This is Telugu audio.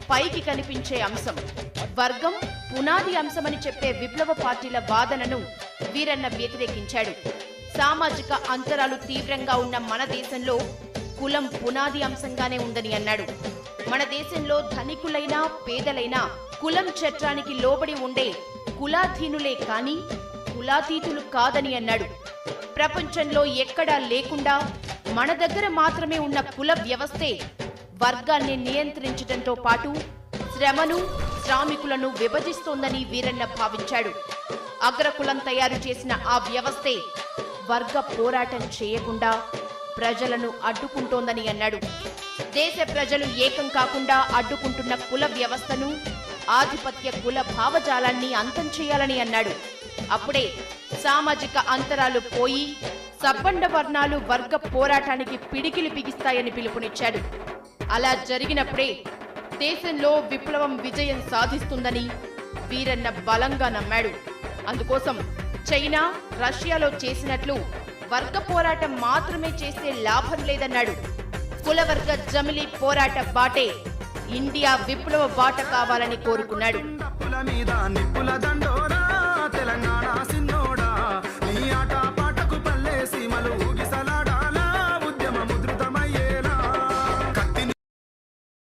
పైకి కనిపించే అంశం. వర్గం పునాది అంశమని చెప్పే విప్లవ పార్టీల వాదనను వీరన్న వ్యతిరేకించాడు. సామాజిక అంతరాలు తీవ్రంగా ఉన్న మన దేశంలో కులం పునాది అంశంగానే ఉందని అన్నాడు. మన దేశంలో ధనికులైనా పేదలైనా కులం చట్టానికి లోబడి ఉండే కులాధీనులే కాని కులాతీతులు కాదని అన్నాడు. ప్రపంచంలో ఎక్కడా లేకుండా మన దగ్గర మాత్రమే ఉన్న కుల వ్యవస్థే వర్గాన్ని నియంత్రించడంతో పాటు శ్రమను, శ్రామికులను విభజిస్తోందని వీరన్న భావించాడు. అగ్రకులం తయారు చేసిన ఆ వ్యవస్థే వర్గ పోరాటం చేయకుండా ప్రజలను అడ్డుకుంటోందని అన్నాడు. దేశ ప్రజలు ఏకం కాకుండా అడ్డుకుంటున్న కుల వ్యవస్థను, ఆధిపత్య కుల భావజాలాన్ని అంతం చేయాలని అన్నాడు. అప్పుడే సామాజిక అంతరాలు పోయి సబ్బండ వర్ణాలు వర్గ పోరాటానికి పిడికిలి బిగిస్తాయని పిలుపునిచ్చాడు. అలా జరిగినప్పుడే దేశంలో విప్లవం విజయం సాధిస్తుందని వీరన్న బలంగా నమ్మాడు. అందుకోసం చైనా, రష్యాలో చేసినట్లు వర్గ పోరాటం మాత్రమే చేస్తే లాభం లేదన్నాడు. కులవర్గ జమిలీ పోరాట బాటే ఇండియా విప్లవ బాట కావాలని కోరుకున్నాడు.